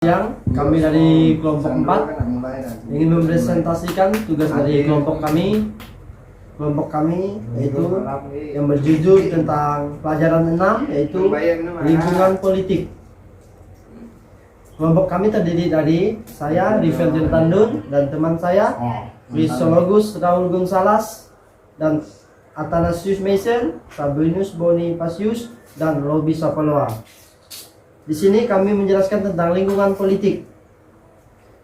Siang, kami dari kelompok 4 ingin mempresentasikan tugas dari kelompok kami. Kelompok kami yaitu yang berjudul tentang pelajaran 6 yaitu lingkungan politik. Kelompok kami terdiri dari saya, Rivel Tandun, dan teman saya, Chrysologus Raul Gonzalez, dan Athanasius Mason, Sabinus Bonifacius, dan Robi Sapaloa. Di sini kami menjelaskan tentang lingkungan politik.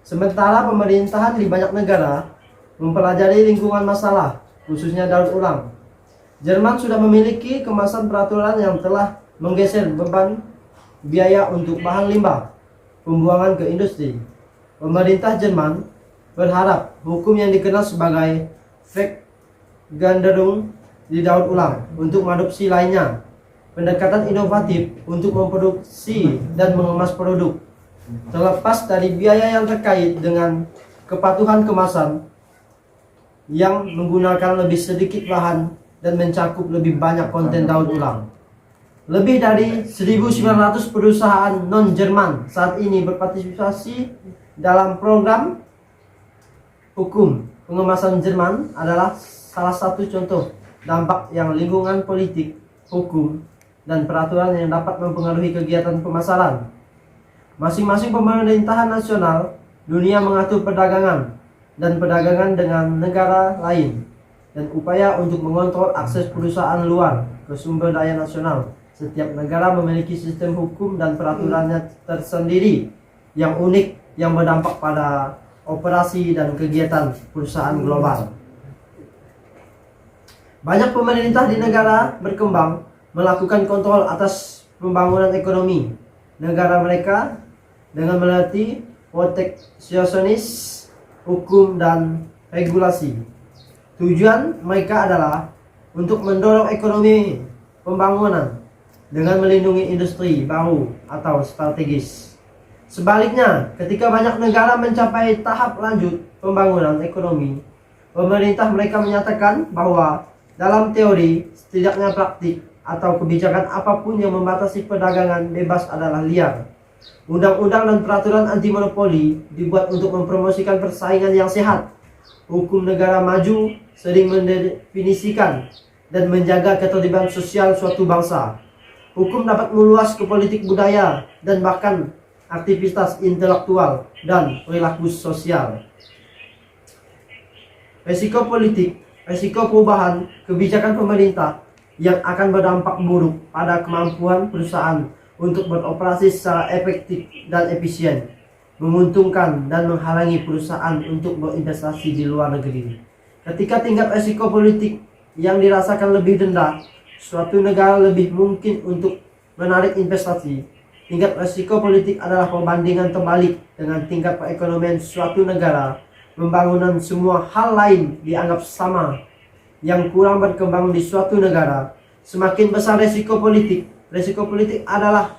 Sementara pemerintahan di banyak negara mempelajari lingkungan masalah, khususnya daur ulang. Jerman sudah memiliki kemasan peraturan yang telah menggeser beban biaya untuk bahan limbah pembuangan ke industri. Pemerintah Jerman berharap hukum yang dikenal sebagai Veränderung didaur ulang untuk mengadopsi lainnya. Pendekatan inovatif untuk memproduksi dan mengemas produk, terlepas dari biaya yang terkait dengan kepatuhan kemasan yang menggunakan lebih sedikit bahan dan mencakup lebih banyak konten daur ulang. Lebih dari 1.900 perusahaan non-Jerman saat ini berpartisipasi dalam program hukum. Pengemasan Jerman adalah salah satu contoh dampak yang lingkungan politik, hukum, dan peraturan yang dapat mempengaruhi kegiatan pemasaran. Masing-masing pemerintahan nasional dunia mengatur perdagangan dan perdagangan dengan negara lain dan upaya untuk mengontrol akses perusahaan luar ke sumber daya nasional. Setiap negara memiliki sistem hukum dan peraturannya tersendiri yang unik yang berdampak pada operasi dan kegiatan perusahaan global. Banyak pemerintah di negara berkembang melakukan kontrol atas pembangunan ekonomi negara mereka dengan melatih proteksionis, hukum, dan regulasi. Tujuan mereka adalah untuk mendorong ekonomi pembangunan dengan melindungi industri baru atau strategis. Sebaliknya, ketika banyak negara mencapai tahap lanjut pembangunan ekonomi, pemerintah mereka menyatakan bahwa dalam teori, setidaknya praktik, atau kebijakan apapun yang membatasi perdagangan bebas adalah liar. Undang-undang dan peraturan anti monopoli dibuat untuk mempromosikan persaingan yang sehat. Hukum negara maju sering mendefinisikan dan menjaga keterlibatan sosial suatu bangsa. Hukum dapat meluas ke politik budaya dan bahkan aktivitas intelektual dan perilaku sosial. Resiko politik, resiko perubahan kebijakan pemerintah yang akan berdampak buruk pada kemampuan perusahaan untuk beroperasi secara efektif dan efisien, menguntungkan dan menghalangi perusahaan untuk berinvestasi di luar negeri. Ketika tingkat risiko politik yang dirasakan lebih rendah, suatu negara lebih mungkin untuk menarik investasi. Tingkat risiko politik adalah perbandingan terbalik dengan tingkat perekonomian suatu negara. Pembangunan semua hal lain dianggap sama yang kurang berkembang di suatu negara, semakin besar resiko politik. Resiko politik adalah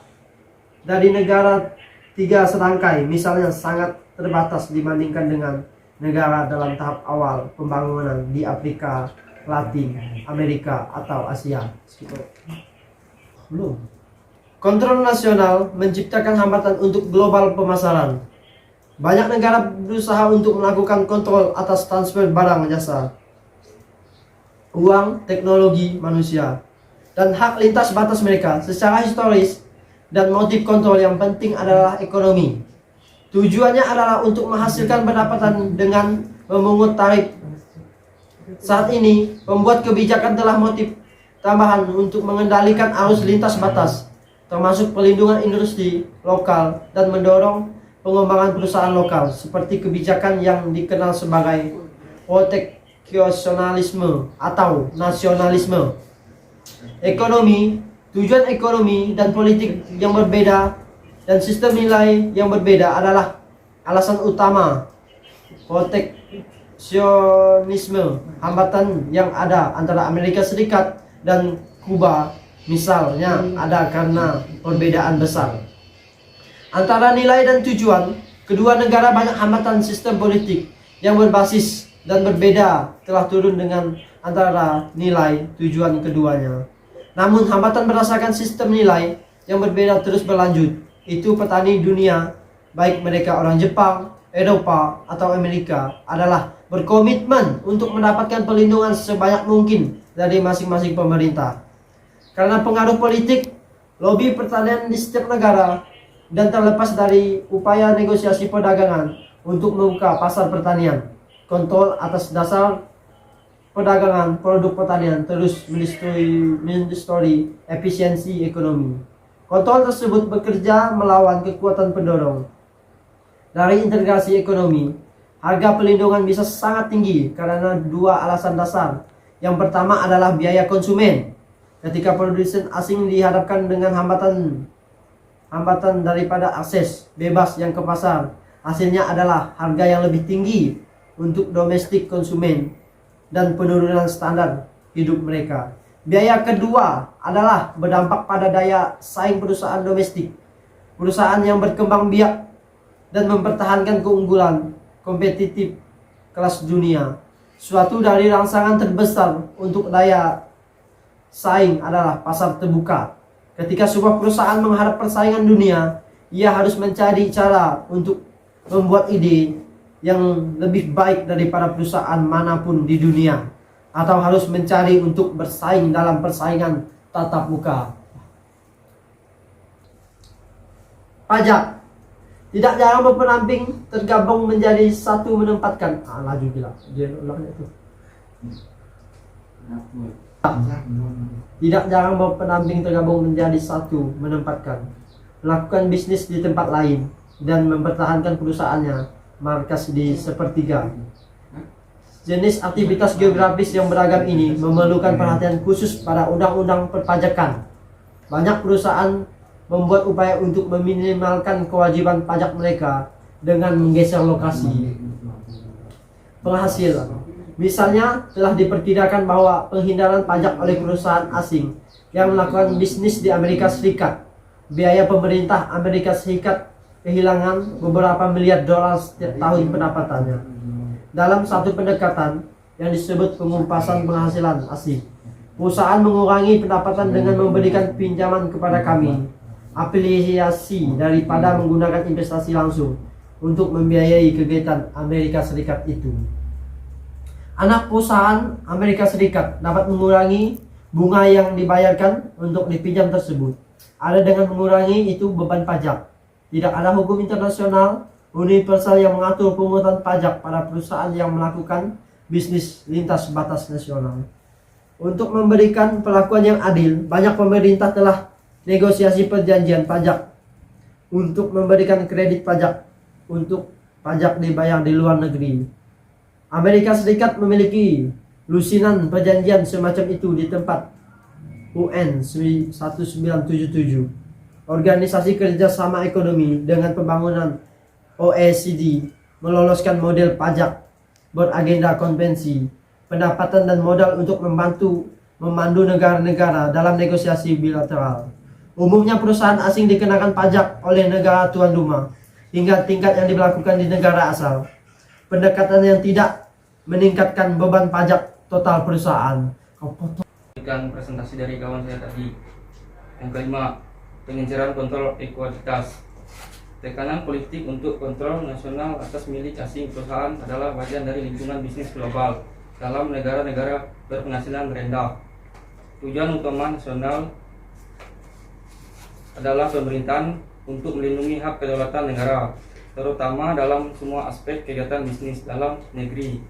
dari negara 3 serangkai, misalnya sangat terbatas dibandingkan dengan negara dalam tahap awal pembangunan di Afrika, Latin Amerika, atau Asia. Belum. Kontrol nasional menciptakan hambatan untuk global pemasaran. Banyak negara berusaha untuk melakukan kontrol atas transfer barang jasa, uang, teknologi, manusia, dan hak lintas batas mereka. Secara historis dan motif kontrol yang penting adalah ekonomi. Tujuannya adalah untuk menghasilkan pendapatan dengan memungut tarif. Saat ini, pembuat kebijakan telah motif tambahan untuk mengendalikan arus lintas batas, termasuk perlindungan industri lokal dan mendorong pengembangan perusahaan lokal, seperti kebijakan yang dikenal sebagai proteksionisme atau nasionalisme. Ekonomi, tujuan ekonomi dan politik yang berbeda dan sistem nilai yang berbeda adalah alasan utama proteksionisme. Hambatan yang ada antara Amerika Serikat dan Kuba misalnya ada karena perbedaan besar antara nilai dan tujuan kedua negara. Banyak hambatan sistem politik yang berbasis dan berbeda telah turun dengan antara nilai tujuan keduanya. Namun hambatan berdasarkan sistem nilai yang berbeda terus berlanjut. Itu petani dunia baik mereka orang Jepang, Eropa, atau Amerika, adalah berkomitmen untuk mendapatkan perlindungan sebanyak mungkin dari masing-masing pemerintah. Karena pengaruh politik, lobi pertanian di setiap negara, dan terlepas dari upaya negosiasi perdagangan untuk membuka pasar pertanian, kontrol atas dasar perdagangan produk pertanian terus mendestroy efisiensi ekonomi. Kontrol tersebut bekerja melawan kekuatan pendorong. Dari integrasi ekonomi, harga pelindungan bisa sangat tinggi karena dua alasan dasar. Yang pertama adalah biaya konsumen. Ketika produsen asing dihadapkan dengan hambatan daripada akses bebas yang ke pasar, hasilnya adalah harga yang lebih tinggi untuk domestik konsumen dan penurunan standar hidup mereka. Biaya kedua adalah berdampak pada daya saing perusahaan domestik. Perusahaan yang berkembang biak dan mempertahankan keunggulan kompetitif kelas dunia. Suatu dari rangsangan terbesar untuk daya saing adalah pasar terbuka. Ketika sebuah perusahaan menghadap persaingan dunia, ia harus mencari cara untuk membuat ide yang lebih baik daripada perusahaan manapun di dunia, atau harus mencari untuk bersaing dalam persaingan tatap muka. Pajak tidak jarang berpenamping tergabung menjadi satu menempatkan. Laju gila. Dia ulangnya itu. Tidak jarang berpenamping tergabung menjadi satu menempatkan, melakukan bisnis di tempat lain, dan mempertahankan perusahaannya markas di sepertiga. Jenis aktivitas geografis yang beragam ini memerlukan perhatian khusus pada undang-undang perpajakan. Banyak perusahaan membuat upaya untuk meminimalkan kewajiban pajak mereka dengan menggeser lokasi penghasil. Misalnya, telah diperkirakan bahwa penghindaran pajak oleh perusahaan asing yang melakukan bisnis di Amerika Serikat, biaya pemerintah Amerika Serikat kehilangan beberapa miliar dolar setiap tahun pendapatannya. Dalam satu pendekatan yang disebut pengumpasan penghasilan asing, perusahaan mengurangi pendapatan dengan memberikan pinjaman kepada kami, afiliasi daripada menggunakan investasi langsung untuk membiayai kegiatan Amerika Serikat itu. Anak perusahaan Amerika Serikat dapat mengurangi bunga yang dibayarkan untuk dipinjam tersebut. Ada dengan mengurangi itu beban pajak. Tidak ada hukum internasional universal yang mengatur pungutan pajak pada perusahaan yang melakukan bisnis lintas batas nasional. Untuk memberikan perlakuan yang adil, banyak pemerintah telah negosiasi perjanjian pajak untuk memberikan kredit pajak untuk pajak dibayar di luar negeri. Amerika Serikat memiliki lusinan perjanjian semacam itu di tempat UN 1977, Organisasi Kerjasama Ekonomi dengan Pembangunan OECD, meloloskan model pajak beragenda konvensi, pendapatan dan modal untuk memandu negara-negara dalam negosiasi bilateral. Umumnya perusahaan asing dikenakan pajak oleh negara tuan rumah hingga tingkat yang diberlakukan di negara asal. Pendekatan yang tidak meningkatkan beban pajak total perusahaan. Presentasi dari kawan saya tadi. Yang kelima, pengenceran kontrol ekualitas. Tekanan politik untuk kontrol nasional atas milik asing perusahaan adalah bagian dari lingkungan bisnis global dalam negara-negara berpenghasilan rendah. Tujuan utama nasional adalah pemerintahan untuk melindungi hak kedaulatan negara, terutama dalam semua aspek kegiatan bisnis dalam negeri.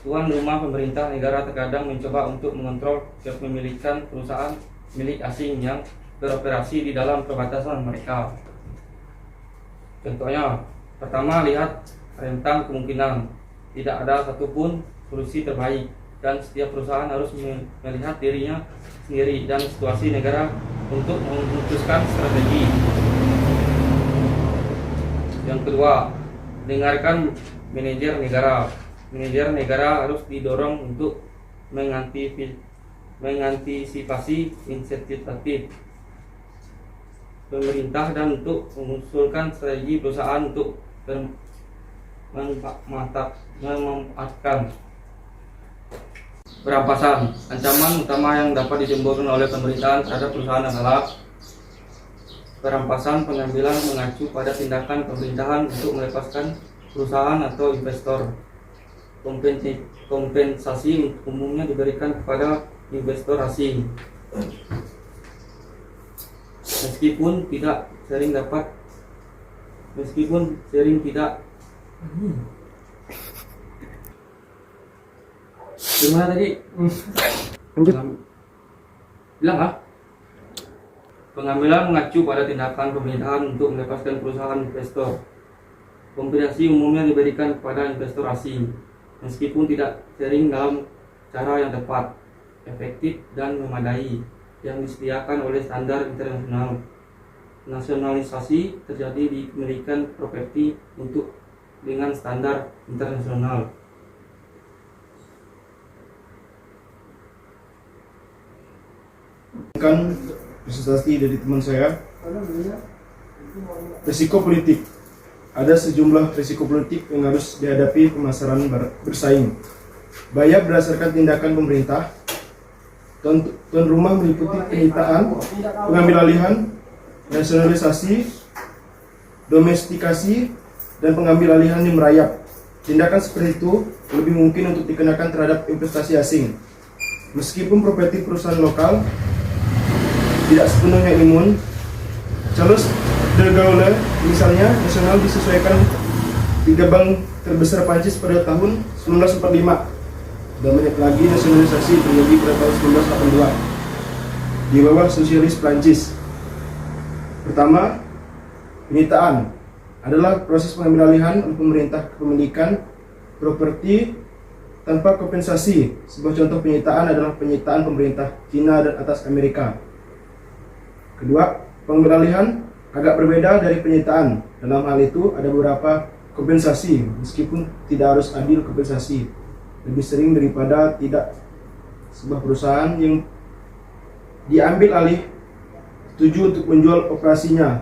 Tuan rumah pemerintah negara terkadang mencoba untuk mengontrol kepemilikan perusahaan milik asing yang beroperasi di dalam perbatasan mereka. Contohnya, pertama, lihat rentang kemungkinan. Tidak ada satupun solusi terbaik, dan setiap perusahaan harus melihat dirinya sendiri dan situasi negara untuk memutuskan strategi. Yang kedua, dengarkan manajer negara. Manajer negara harus didorong untuk mengantisipasi insentif pemerintah dan untuk mengusulkan strategi perusahaan untuk memanfaatkan perampasan. Ancaman utama yang dapat ditimbulkan oleh pemerintahan terhadap perusahaan adalah perampasan, pengambilan mengacu pada tindakan pemerintahan untuk melepaskan perusahaan atau investor. Kompensasi umumnya diberikan kepada investor asing, meskipun sering tidak gimana tadi? Lanjut. Bilang ah? Pengambilan mengacu pada tindakan pemerintahan untuk melepaskan perusahaan investor. Kompensasi umumnya diberikan kepada investor asing, meskipun tidak sering dalam cara yang tepat, efektif dan memadai yang disediakan oleh standar internasional. Nasionalisasi terjadi di kepemilikan properti dengan standar internasional. Kan presentasi dari teman saya, risiko politik. Ada sejumlah risiko politik yang harus dihadapi pemasaran bersaing. Bahaya berdasarkan tindakan pemerintah. Tuan rumah meliputi penyitaan, pengambil alihan, nasionalisasi, domestikasi, dan pengambil alihan yang merayap. Tindakan seperti itu lebih mungkin untuk dikenakan terhadap investasi asing. Meskipun properti perusahaan lokal tidak sepenuhnya imun, Charles de Gaulle misalnya nasional disesuaikan 3 bank terbesar Prancis pada tahun 1945 dan banyak lagi nasionalisasi terjadi pada tahun 1982 di bawah sosialis Prancis. Pertama, penyitaan adalah proses pengambil alihan oleh pemerintah kepemilikan properti tanpa kompensasi. Sebuah contoh penyitaan adalah penyitaan pemerintah Cina dan atas Amerika. Kedua, pengambilalihan agak berbeda dari penyitaan. Dalam hal itu ada beberapa kompensasi, meskipun tidak harus adil kompensasi. Lebih sering daripada tidak, sebuah perusahaan yang diambil alih setuju untuk menjual operasinya.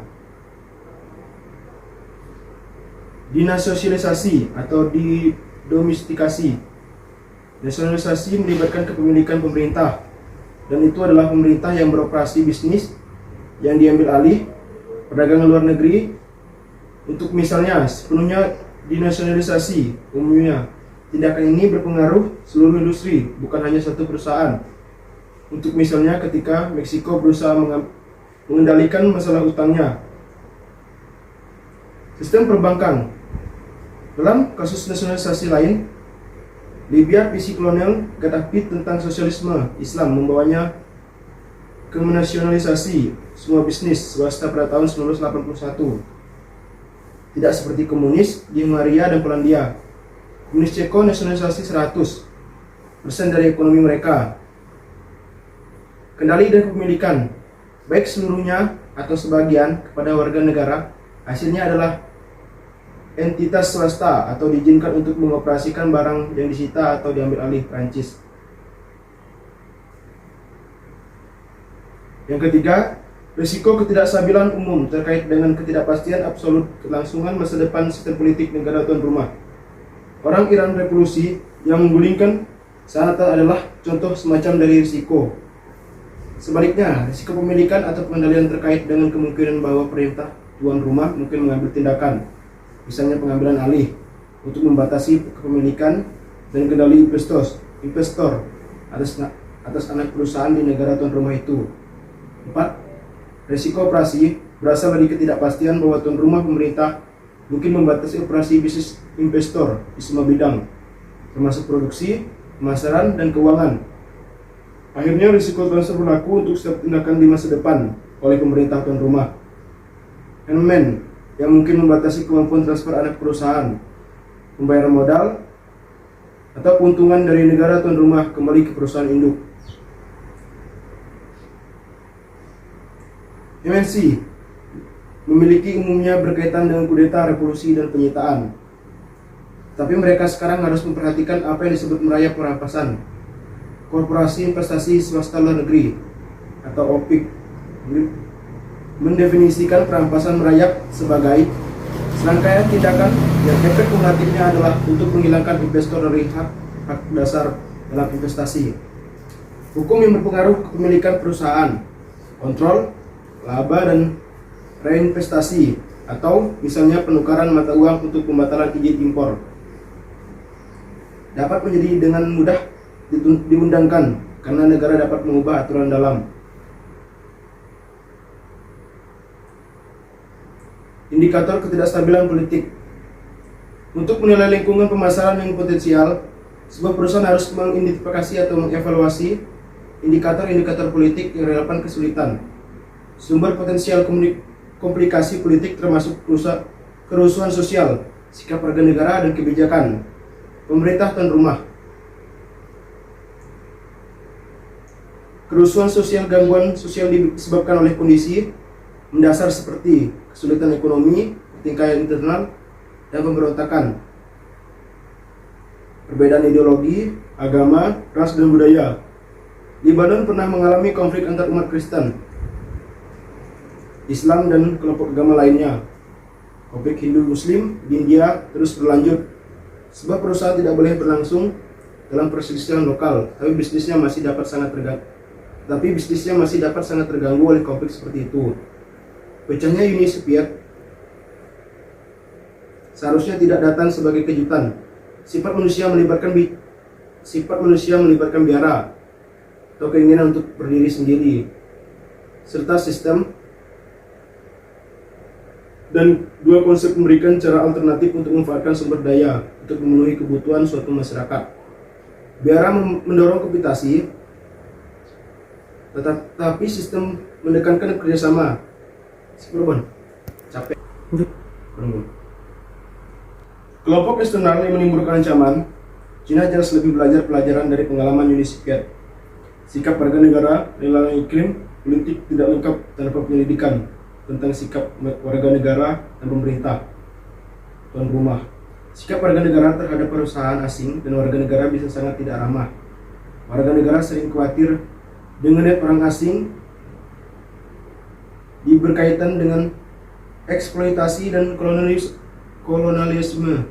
Dinasosialisasi atau didomestikasi. Nasionalisasi melibatkan kepemilikan pemerintah, dan itu adalah pemerintah yang beroperasi bisnis yang diambil alih perdagangan luar negeri. Untuk misalnya sepenuhnya dinasionalisasi, umumnya tindakan ini berpengaruh seluruh industri, bukan hanya satu perusahaan. Untuk misalnya ketika Meksiko berusaha mengendalikan masalah utangnya. Sistem perbankan. Dalam kasus nasionalisasi lain, Libya, visi kolonial Gaddafi tentang sosialisme Islam membawanya ke menasionalisasi semua bisnis swasta pada tahun 1981. Tidak seperti komunis di Hungaria dan Polandia. Komunis Ceko nasionalisasi 100% dari ekonomi mereka. Kendali dan kepemilikan, baik seluruhnya atau sebagian kepada warga negara, hasilnya adalah entitas swasta atau diizinkan untuk mengoperasikan barang yang disita atau diambil alih Prancis. Yang ketiga, risiko ketidakstabilan umum terkait dengan ketidakpastian absolut kelangsungan masa depan sistem politik negara tuan rumah. Orang Iran revolusi yang menggulingkan Sanatan adalah contoh semacam dari risiko. Sebaliknya, risiko pemilikan atau pengendalian terkait dengan kemungkinan bahwa perintah tuan rumah mungkin mengambil tindakan, misalnya pengambilan alih, untuk membatasi kepemilikan dan kendali investor atas anak perusahaan di negara tuan rumah itu. 4. Risiko operasi berasal dari ketidakpastian bahwa tuan rumah pemerintah mungkin membatasi operasi bisnis investor di semua bidang, termasuk produksi, pemasaran, dan keuangan. Akhirnya risiko transfer berlaku untuk setiap tindakan di masa depan oleh pemerintah tuan rumah. Endowment yang mungkin membatasi kemampuan transfer anak perusahaan, pembayaran modal, atau keuntungan dari negara tuan rumah kembali ke perusahaan induk. MNC memiliki umumnya berkaitan dengan kudeta, revolusi, dan penyitaan. Tapi mereka sekarang harus memperhatikan apa yang disebut merayap perampasan. Korporasi Investasi Swasta Luar Negeri atau OPIC mendefinisikan perampasan merayap sebagai serangkaian tindakan yang efek kumulatifnya adalah untuk menghilangkan investor dari hak dasar dalam investasi. Hukum yang berpengaruh kepemilikan perusahaan, kontrol, laba, dan reinvestasi, atau misalnya penukaran mata uang untuk pembatalan izin impor. Dapat menjadi dengan mudah diundangkan karena negara dapat mengubah aturan dalam. Indikator ketidakstabilan politik. Untuk menilai lingkungan pemasaran yang potensial, sebuah perusahaan harus mengidentifikasi atau mengevaluasi indikator-indikator politik yang relevan kesulitan, sumber potensial komplikasi politik termasuk kerusuhan sosial, sikap warga negara dan kebijakan pemerintah tuan rumah. Kerusuhan sosial, gangguan sosial disebabkan oleh kondisi mendasar seperti kesulitan ekonomi, pertikaian internal, dan pemberontakan, perbedaan ideologi, agama, ras, dan budaya. Lebanon pernah mengalami konflik antar umat Kristen, Islam, dan kelompok agama lainnya. Konflik Hindu-Muslim di India terus berlanjut. Sebuah perusahaan tidak boleh berlangsung dalam perselisihan lokal, tapi bisnisnya masih dapat sangat terganggu oleh konflik seperti itu. Pecahnya Uni Soviet seharusnya tidak datang sebagai kejutan. Sifat manusia melibatkan biara atau keinginan untuk berdiri sendiri, serta sistem dan dua konsep memberikan cara alternatif untuk memanfaatkan sumber daya untuk memenuhi kebutuhan suatu masyarakat. Biara mendorong kompetisi, tetapi sistem menekankan kerjasama. Capek. Kelompok eksternal yang menimbulkan ancaman. Cina jelas lebih belajar pelajaran dari pengalaman Uni Soviet. Sikap warga negara dalam iklim politik tidak lengkap tanpa penyelidikan tentang sikap warga negara dan pemerintah tuan rumah. Sikap warga negara terhadap perusahaan asing dan warga negara bisa sangat tidak ramah. Warga negara sering khawatir dengan orang asing berkaitan dengan eksploitasi dan kolonialisme.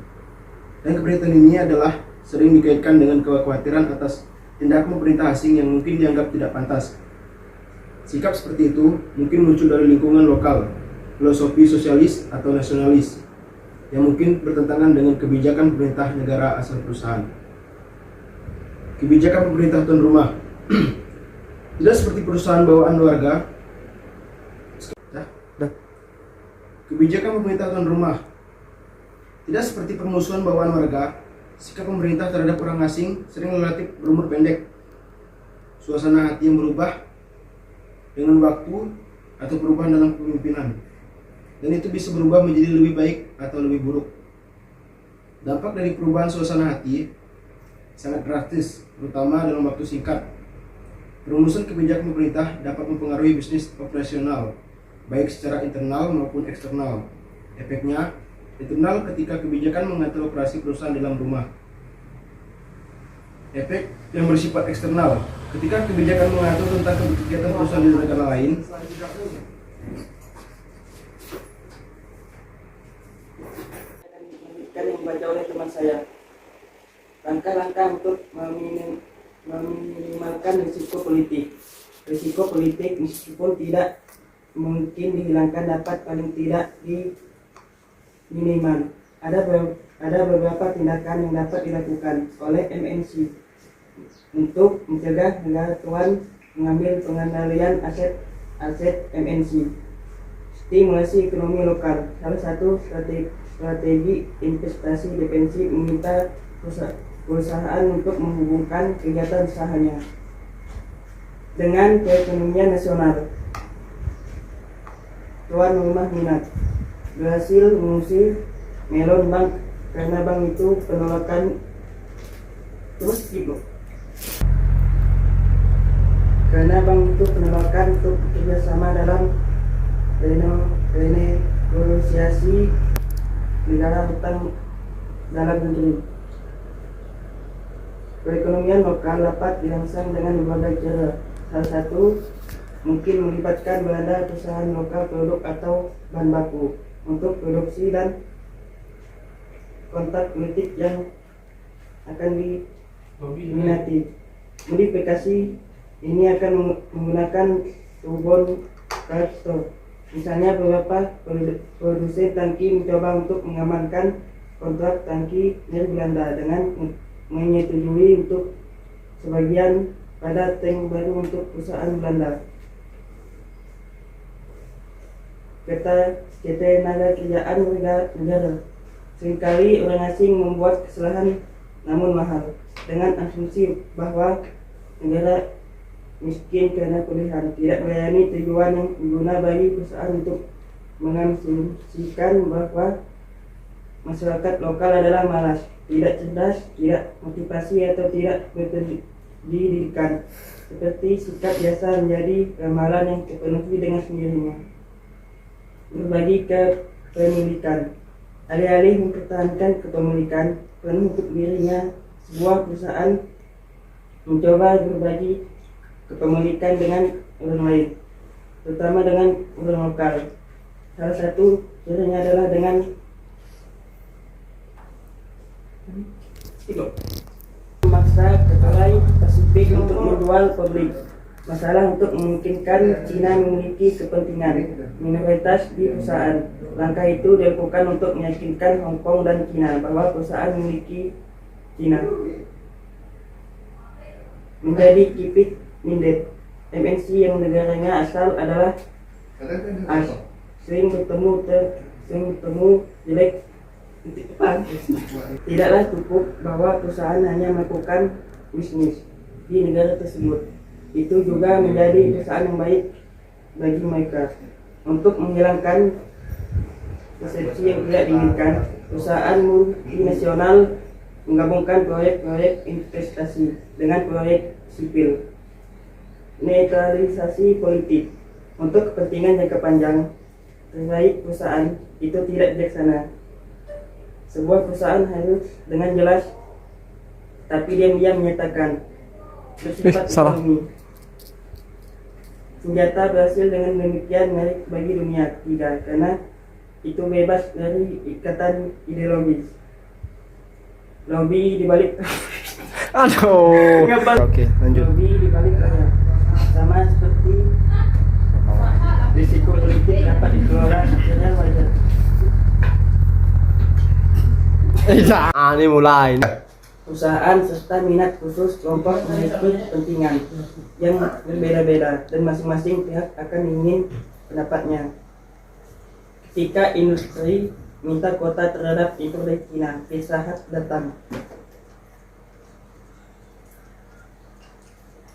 Dan keberatan ini adalah sering dikaitkan dengan kekhawatiran atas tindakan pemerintah asing yang mungkin dianggap tidak pantas. Sikap seperti itu mungkin muncul dari lingkungan lokal, filosofi sosialis atau nasionalis, yang mungkin bertentangan dengan kebijakan pemerintah negara asal perusahaan. Kebijakan pemerintah tuan rumah tidak seperti perusahaan bawaan warga. Kebijakan pemerintah tuan rumah tidak seperti permusuhan bawaan warga. Sikap pemerintah terhadap orang asing sering relatif berumur pendek. Suasana hati yang berubah dengan waktu atau perubahan dalam kepemimpinan, dan itu bisa berubah menjadi lebih baik atau lebih buruk. Dampak dari perubahan suasana hati sangat drastis, terutama dalam waktu singkat. Perumusan kebijakan pemerintah dapat mempengaruhi bisnis operasional, baik secara internal maupun eksternal. Efeknya, internal ketika kebijakan mengatur operasi perusahaan dalam rumah. Efek yang bersifat eksternal ketika kebijakan mengatur tentang kegiatan perusahaan di negara lain. Yang dibaca oleh teman saya, langkah-langkah untuk meminimalkan risiko politik. Risiko politik meskipun tidak mungkin dihilangkan dapat paling tidak minimal. Ada beberapa tindakan yang dapat dilakukan oleh MNC untuk mencegah negara tuan mengambil pengendalian aset MNC. Stimulasi ekonomi lokal. Salah satu strategi investasi defensif meminta perusahaan untuk menghubungkan kegiatan usahanya dengan perekonomian nasional. Tuan rumah minat berhasil mengusir Melon Bank karena bank itu penolakan untuk bekerjasama dalam renegosiasi negara hutang dalam negeri. Perekonomian lokal dapat dirangsang dengan berbagai cara. Salah satu mungkin melibatkan belanja perusahaan lokal produk atau bahan baku untuk produksi dan kontak politik yang akan diminati. Modifikasi ini akan menggunakan turbon traktor Misalnya beberapa produsen tangki mencoba untuk mengamankan kontrak tangki dari Belanda dengan menyetujui untuk sebagian pada tank baru untuk perusahaan Belanda. Ketenaga kerjaan negara. Seringkali orang asing membuat kesalahan namun mahal dengan asumsi bahwa negara miskin karena pilihan tidak melayani tujuan yang berguna bagi perusahaan untuk mengasumsikan bahwa masyarakat lokal adalah malas, tidak cerdas, tidak motivasi atau tidak berpendidikan. Seperti sikap biasa menjadi ramalan yang terpenuhi dengan sendirinya. Berbagi kepemilikan. Alih-alih mempertahankan kepemilikan penuh untuk dirinya, sebuah perusahaan mencoba berbagi kepemilikan dengan orang lain, terutama dengan orang lokal. Salah satu caranya adalah dengan memaksa kedelai Pasifik untuk menjual publik. Masalah untuk memungkinkan Cina memiliki kepentingan minoritas di perusahaan. Langkah itu dilakukan untuk meyakinkan Hong Kong dan Cina bahwa perusahaan memiliki Cina. Menjadi kipik mindet. MNC yang negaranya asal adalah AS. Sering bertemu jelek. Tidaklah cukup bahwa perusahaan hanya melakukan bisnis di negara tersebut. Itu juga menjadi perusahaan yang baik bagi mereka. Untuk menghilangkan persepsi yang tidak diinginkan, perusahaan multinasional menggabungkan proyek-proyek investasi dengan proyek sipil. Netralisasi politik untuk kepentingan jangka panjang terkait perusahaan itu tidak bijaksana. Sebuah perusahaan harus dengan jelas tapi diam-diam menyatakan bersifat ekonomi. Senjata berhasil dengan demikian menarik bagi dunia tidak, karena itu bebas dari ikatan ideologis. Lobby dibalik Aduh. Oke, lanjut. lobby dibalik rakyat, sama seperti risiko politik dapat dikelola secara wajar. Ini mulai. Perusahaan serta minat khusus kelompok memiliki kepentingan yang berbeda-beda dan masing-masing pihak akan ingin pendapatnya. Ketika industri minta kuota terhadap impor dari Cina, Pizza Hut datang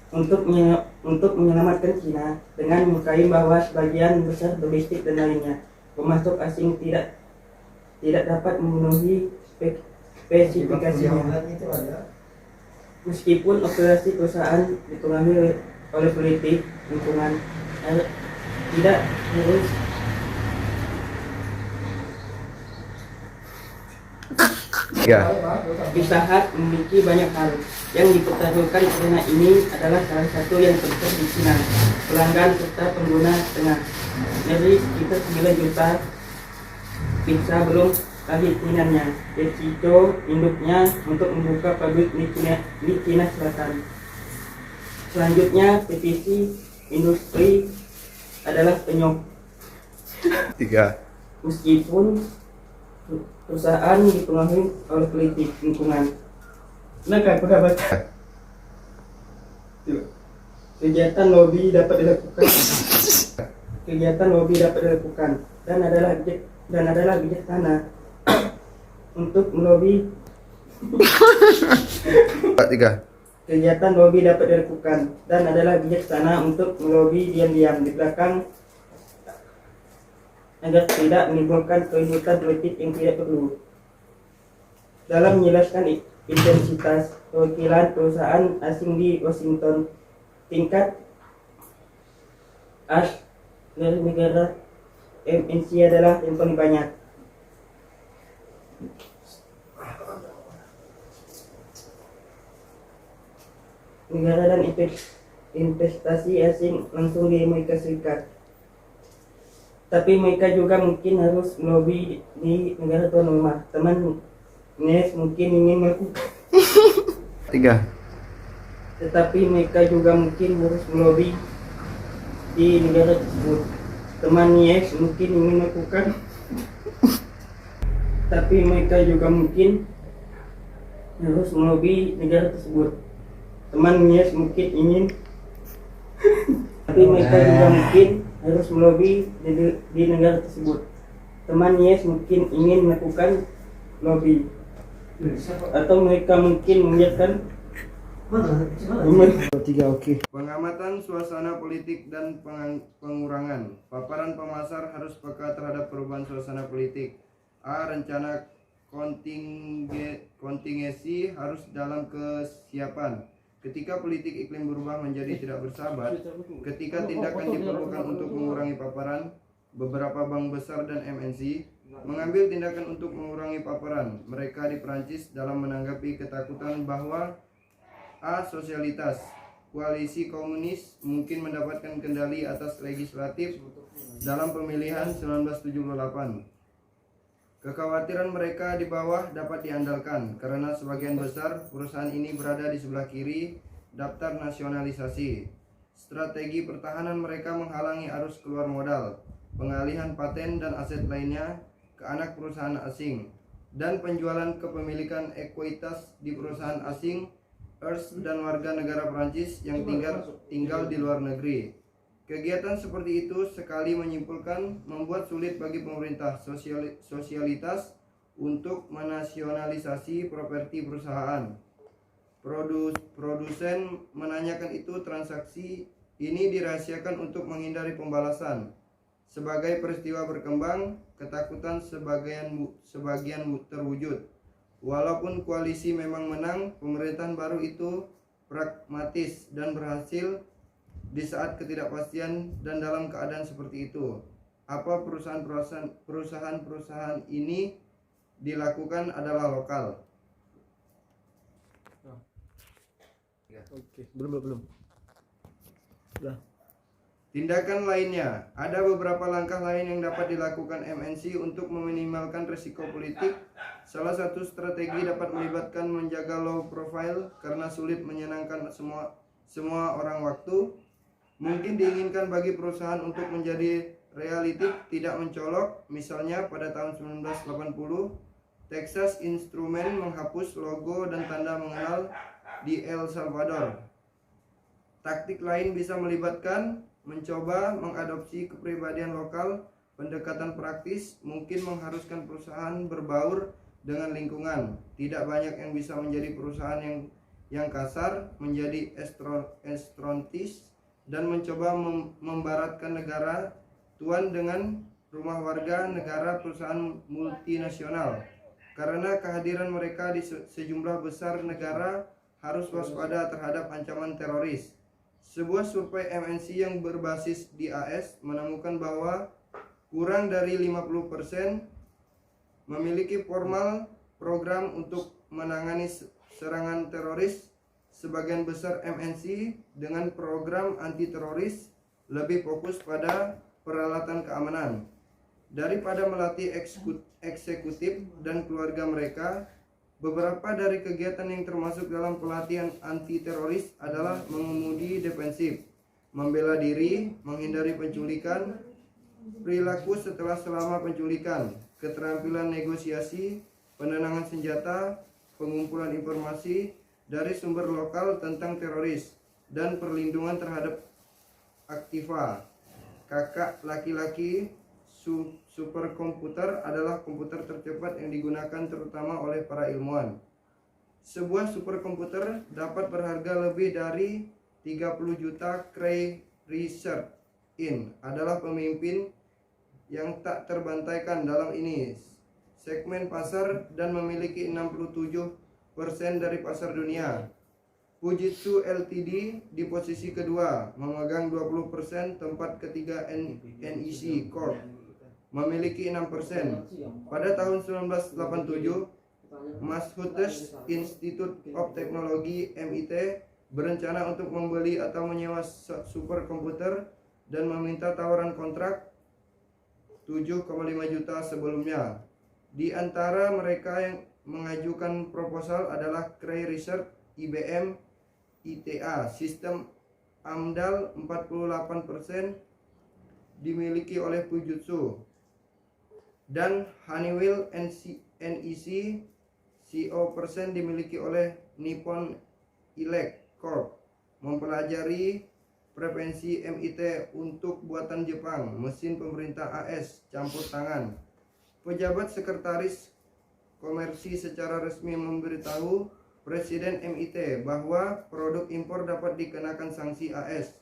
untuk menyelamatkan Cina dengan mengklaim bahwa sebagian besar domestik dan lainnya pemasok asing tidak dapat memenuhi spesifikasinya. Meskipun operasi perusahaan dipengaruhi oleh politik lingkungan, tidak harus Pizza Hut memiliki banyak hal yang dipertaruhkan karena ini adalah salah satu yang terbesar di Cina. Pelanggan serta pengguna tengah dari sekitar 9 juta pizza belum keyakinannya. PepsiCo induknya untuk membuka pabrik di Cina Selatan. Selanjutnya PVC industri adalah penyok. 3. Meskipun perusahaan dipengaruhi oleh politik lingkungan. Nah, kan udah baca. Kegiatan lobby dapat dilakukan. Dan adalah bijaksana untuk melobi. 3. Kegiatan lobby dapat dilakukan dan adalah bijaksana untuk melobi diam-diam di belakang agar tidak menimbulkan keributan politik yang tidak perlu. Dalam menjelaskan intensitas perwakilan perusahaan asing di Washington, tingkat AS dari negara MNC adalah yang paling banyak. Negara dan investasi asing langsung di Amerika Serikat. Tapi mereka juga mungkin harus melobi di negara tuan rumah. Teman Nes mungkin ingin melakukan 3. tetapi mereka juga mungkin harus melobi di negara tersebut. Teman Yes mungkin ingin melakukan, tapi mereka juga mungkin harus melobi negara tersebut. Teman Yes mungkin ingin, tapi mereka juga mungkin harus melobi di negara tersebut. Teman Yes mungkin ingin melakukan lobby, atau mereka mungkin membiarkan Tiga, oke. Pengamatan suasana politik dan pengurangan. Paparan pemasar harus peka terhadap perubahan suasana politik. A. Rencana kontingensi harus dalam kesiapan. Ketika politik iklim berubah menjadi tidak bersahabat, ketika tindakan diperlukan untuk mengurangi paparan, beberapa bank besar dan MNC mengambil tindakan untuk mengurangi paparan. Mereka di Prancis dalam menanggapi ketakutan bahwa A. Sosialitas. Koalisi komunis mungkin mendapatkan kendali atas legislatif dalam pemilihan 1978. Kekhawatiran mereka di bawah dapat diandalkan karena sebagian besar perusahaan ini berada di sebelah kiri daftar nasionalisasi. Strategi pertahanan mereka menghalangi arus keluar modal, pengalihan paten dan aset lainnya ke anak perusahaan asing, dan penjualan kepemilikan ekuitas di perusahaan asing dan warga negara Prancis yang tinggal di luar negeri. Kegiatan seperti itu sekali menyimpulkan membuat sulit bagi pemerintah sosialitas untuk menasionalisasi properti perusahaan. Produsen menanyakan itu transaksi ini dirahasiakan untuk menghindari pembalasan. Sebagai peristiwa berkembang, ketakutan sebagian terwujud. Walaupun koalisi memang menang, pemerintahan baru itu pragmatis dan berhasil di saat ketidakpastian dan dalam keadaan seperti itu. Apa perusahaan ini dilakukan adalah lokal. Oke, belum. Tindakan lainnya, ada beberapa langkah lain yang dapat dilakukan MNC untuk meminimalkan risiko politik. Salah satu strategi dapat melibatkan menjaga low profile karena sulit menyenangkan semua orang waktu. Mungkin diinginkan bagi perusahaan untuk menjadi realitif, tidak mencolok. Misalnya pada tahun 1980, Texas Instruments menghapus logo dan tanda mengenal di El Salvador. Taktik lain bisa melibatkan mencoba mengadopsi kepribadian lokal, pendekatan praktis, mungkin mengharuskan perusahaan berbaur dengan lingkungan. Tidak banyak yang bisa menjadi perusahaan yang kasar, menjadi estrontis, dan mencoba membaratkan negara tuan dengan rumah warga negara perusahaan multinasional. Karena kehadiran mereka di sejumlah besar negara harus waspada terhadap ancaman teroris. Sebuah survei MNC yang berbasis di AS menemukan bahwa kurang dari 50% memiliki formal program untuk menangani serangan teroris. Sebagian besar MNC dengan program anti teroris lebih fokus pada peralatan keamanan daripada melatih eksekutif dan keluarga mereka. Beberapa dari kegiatan yang termasuk dalam pelatihan anti teroris adalah mengemudi defensif, membela diri, menghindari penculikan, perilaku selama penculikan, keterampilan negosiasi, penenangan senjata, pengumpulan informasi dari sumber lokal tentang teroris, dan perlindungan terhadap aktiva. Kakak laki-laki superkomputer adalah komputer tercepat yang digunakan terutama oleh para ilmuwan. Sebuah superkomputer dapat berharga lebih dari 30 juta. Cray Research Inc. adalah pemimpin yang tak terbantaikan dalam ini segmen pasar dan memiliki 67% dari pasar dunia. Fujitsu Ltd di posisi kedua memegang 20%, tempat ketiga NEC Corp memiliki 6%. Pada tahun 1987, Massachusetts Institute of Technology MIT berencana untuk membeli atau menyewa superkomputer dan meminta tawaran kontrak 7,5 juta sebelumnya. Di antara mereka yang mengajukan proposal adalah Cray Research, IBM, ITA, Sistem AMDAL 48%, dimiliki oleh Fujitsu, dan Honeywell NEC CO% dimiliki oleh Nippon Elect Corp. Mempelajari preferensi MIT untuk buatan Jepang, mesin pemerintah AS campur tangan. Pejabat sekretaris komersi secara resmi memberitahu Presiden MIT bahwa produk impor dapat dikenakan sanksi AS.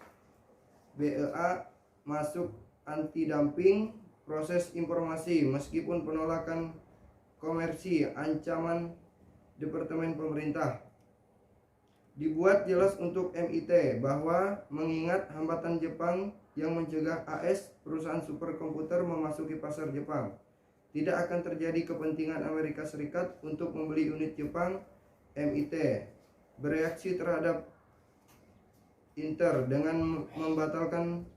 BEA masuk anti-dumping proses informasi meskipun penolakan komersi ancaman Departemen Pemerintah. Dibuat jelas untuk MIT bahwa mengingat hambatan Jepang yang mencegah AS perusahaan superkomputer memasuki pasar Jepang, tidak akan terjadi kepentingan Amerika Serikat untuk membeli unit Jepang. MIT bereaksi terhadap Inter dengan membatalkan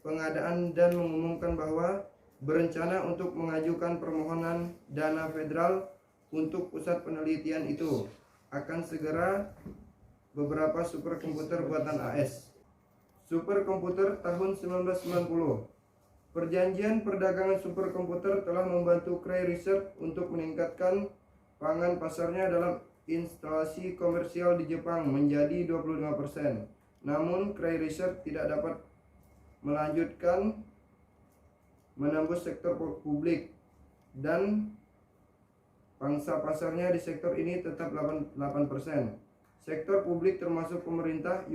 pengadaan dan mengumumkan bahwa berencana untuk mengajukan permohonan dana federal untuk pusat penelitian itu akan segera beberapa superkomputer buatan AS. Superkomputer tahun 1990. Perjanjian perdagangan superkomputer telah membantu Cray Research untuk meningkatkan pangan pasarnya dalam instalasi komersial di Jepang menjadi 25%. Namun Cray Research tidak dapat melanjutkan menembus sektor publik dan pangsa pasarnya di sektor ini tetap 8%. Sektor publik termasuk pemerintah,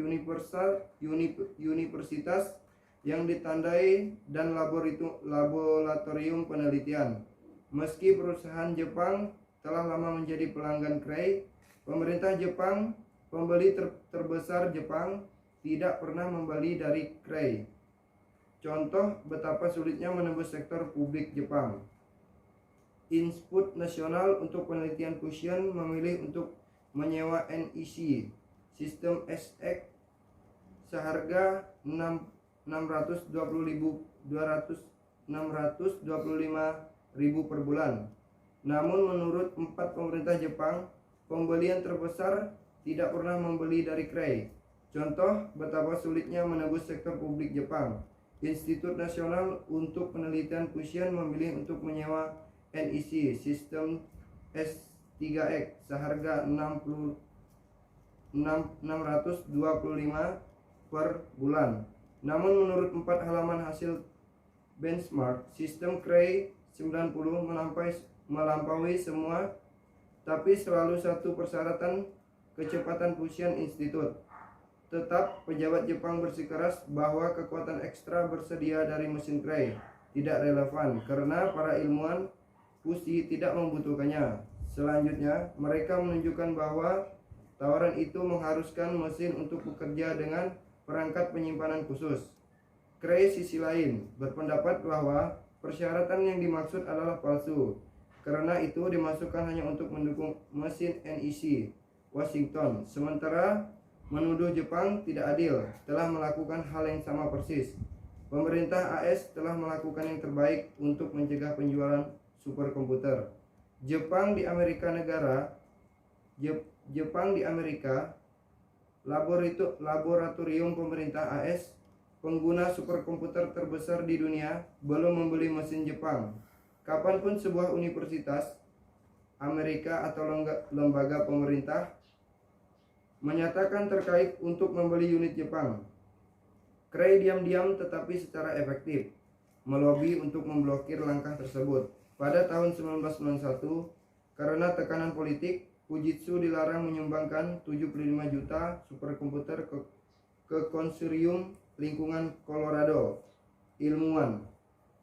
universitas yang ditandai dan laboratorium penelitian. Meski perusahaan Jepang telah lama menjadi pelanggan Cray, pemerintah Jepang, pembeli terbesar Jepang, tidak pernah membeli dari Cray. Contoh betapa sulitnya menembus sektor publik Jepang. Institut Nasional untuk Penelitian Fusion memilih untuk menyewa NEC sistem SX seharga 625.000 per bulan. Namun menurut 4 pemerintah Jepang, pembelian terbesar tidak pernah membeli dari Cray. Contoh betapa sulitnya menembus sektor publik Jepang. Institut Nasional untuk Penelitian Fusion memilih untuk menyewa NEC sistem S3X seharga 625 per bulan. Namun menurut 4 halaman hasil benchmark, sistem Cray 90 melampaui semua, tapi selalu satu persyaratan kecepatan fusion institut. Tetap pejabat Jepang bersikeras bahwa kekuatan ekstra bersedia dari mesin Cray tidak relevan karena para ilmuwan fusi tidak membutuhkannya. Selanjutnya, mereka menunjukkan bahwa tawaran itu mengharuskan mesin untuk bekerja dengan perangkat penyimpanan khusus. Cray sisi lain berpendapat bahwa persyaratan yang dimaksud adalah palsu. Karena itu dimasukkan hanya untuk mendukung mesin NEC Washington. Sementara menuduh Jepang tidak adil, telah melakukan hal yang sama persis. Pemerintah AS telah melakukan yang terbaik untuk mencegah penjualan superkomputer. Jepang di Amerika, laboratorium pemerintah AS, pengguna superkomputer terbesar di dunia, belum membeli mesin Jepang. Kapanpun sebuah universitas Amerika atau lembaga pemerintah menyatakan terkait untuk membeli unit Jepang, Cray diam-diam tetapi secara efektif melobi untuk memblokir langkah tersebut. Pada tahun 1991, karena tekanan politik, Fujitsu dilarang menyumbangkan 75 juta superkomputer ke konsorium lingkungan Colorado. Ilmuwan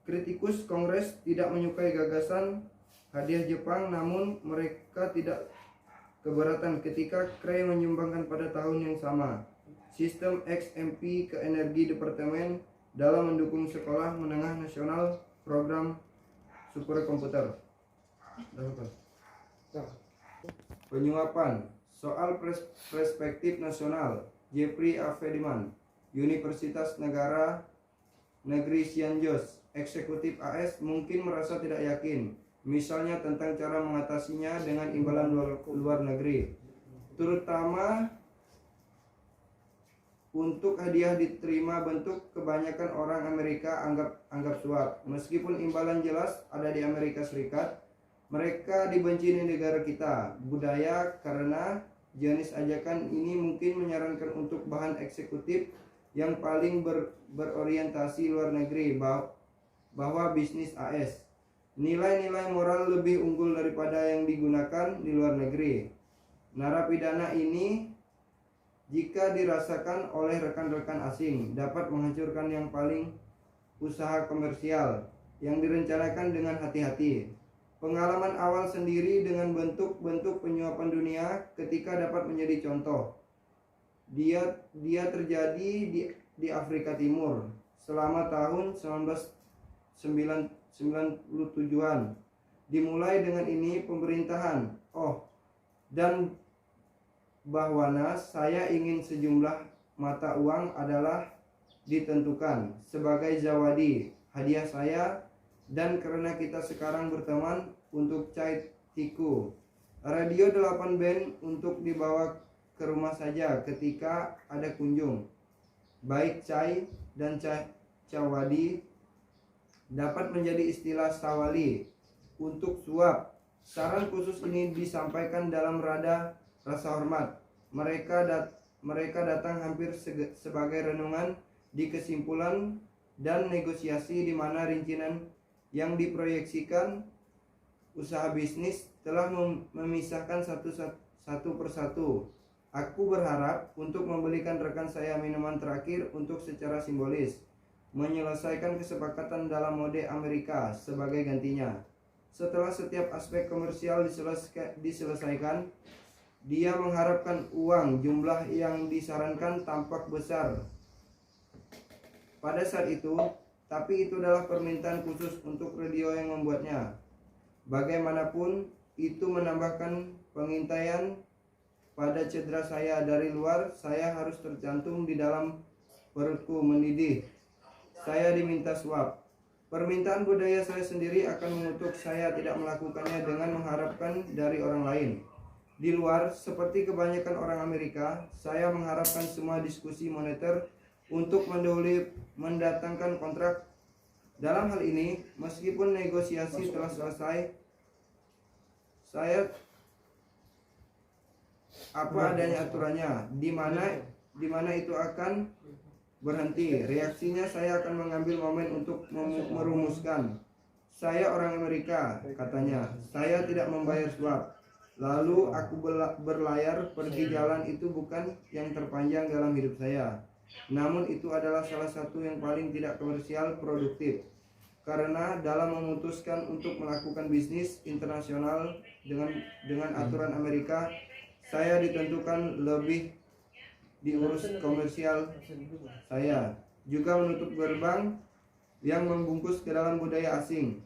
kritikus Kongres tidak menyukai gagasan hadiah Jepang, namun mereka tidak keberatan ketika Cray menyumbangkan pada tahun yang sama sistem XMP ke Energi Departemen dalam mendukung sekolah menengah nasional program superkomputer. Penyuapan soal perspektif nasional. Jeffrey A. Fadiman, Universitas Negeri Sianjos, eksekutif AS mungkin merasa tidak yakin, misalnya tentang cara mengatasinya dengan imbalan luar negeri, terutama Untuk hadiah diterima bentuk kebanyakan orang Amerika anggap suap. Meskipun imbalan jelas ada di Amerika Serikat, mereka dibenci di negara kita. Budaya karena jenis ajakan ini mungkin menyarankan untuk bahan eksekutif yang paling berorientasi luar negeri bahwa bisnis AS. Nilai-nilai moral lebih unggul daripada yang digunakan di luar negeri. Narapidana ini jika dirasakan oleh rekan-rekan asing dapat menghancurkan yang paling usaha komersial yang direncanakan dengan hati-hati. Pengalaman awal sendiri dengan bentuk-bentuk penyuapan dunia ketika dapat menjadi contoh. Dia terjadi di Afrika Timur selama tahun 1997-an. Dimulai dengan ini pemerintahan. Dan bahwana saya ingin sejumlah mata uang adalah ditentukan sebagai zawadi hadiah saya, dan karena kita sekarang berteman untuk Chai Tiku. Radio 8 band untuk dibawa ke rumah saja ketika ada kunjung. Baik Chai dan Cawadi dapat menjadi istilah sawali untuk suap. Saran khusus ini disampaikan dalam rasa hormat. Mereka datang hampir sebagai renungan di kesimpulan dan negosiasi di mana rincian yang diproyeksikan usaha bisnis telah memisahkan satu persatu. Aku berharap untuk membelikan rekan saya minuman terakhir untuk secara simbolis menyelesaikan kesepakatan dalam mode Amerika sebagai gantinya. Setelah setiap aspek komersial diselesaikan, dia mengharapkan uang. Jumlah yang disarankan tampak besar pada saat itu, tapi itu adalah permintaan khusus untuk radio yang membuatnya. Bagaimanapun, itu menambahkan pengintaian pada cedera saya dari luar. Saya harus tercantum di dalam perutku mendidih. Saya diminta suap. Permintaan budaya saya sendiri akan mengutuk saya tidak melakukannya dengan mengharapkan dari orang lain. Di luar, seperti kebanyakan orang Amerika, saya mengharapkan semua diskusi moneter untuk mendahului mendatangkan kontrak. Dalam hal ini, meskipun negosiasi telah selesai, saya apa adanya aturannya, di mana itu akan berhenti. Reaksinya saya akan mengambil momen untuk merumuskan. Saya orang Amerika, katanya. Saya tidak membayar suap. Lalu aku berlayar pergi. Jalan itu bukan yang terpanjang dalam hidup saya. Namun itu adalah salah satu yang paling tidak komersial produktif. Karena dalam memutuskan untuk melakukan bisnis internasional dengan aturan Amerika, saya ditentukan lebih diurus komersial saya, juga menutup gerbang yang membungkus ke dalam budaya asing.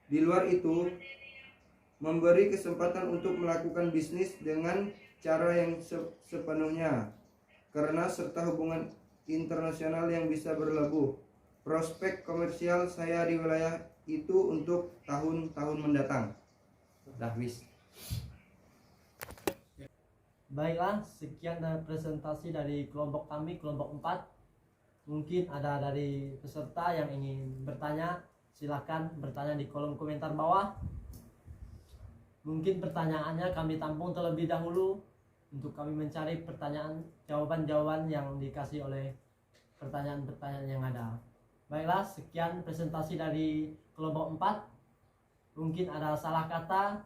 Di luar itu, memberi kesempatan untuk melakukan bisnis dengan cara yang sepenuhnya, karena serta hubungan internasional yang bisa berlabuh. Prospek komersial saya di wilayah itu untuk tahun-tahun mendatang. Dahwis. Baiklah, sekian dari presentasi dari kelompok kami, kelompok 4. Mungkin ada dari peserta yang ingin bertanya, silahkan bertanya di kolom komentar bawah. Mungkin pertanyaannya kami tampung terlebih dahulu untuk kami mencari jawaban-jawaban yang dikasih oleh pertanyaan-pertanyaan yang ada. Baiklah, sekian presentasi dari kelompok 4. Mungkin ada salah kata,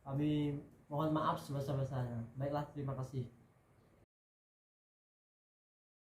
kami mohon maaf sebesar-besarnya. Baiklah, terima kasih.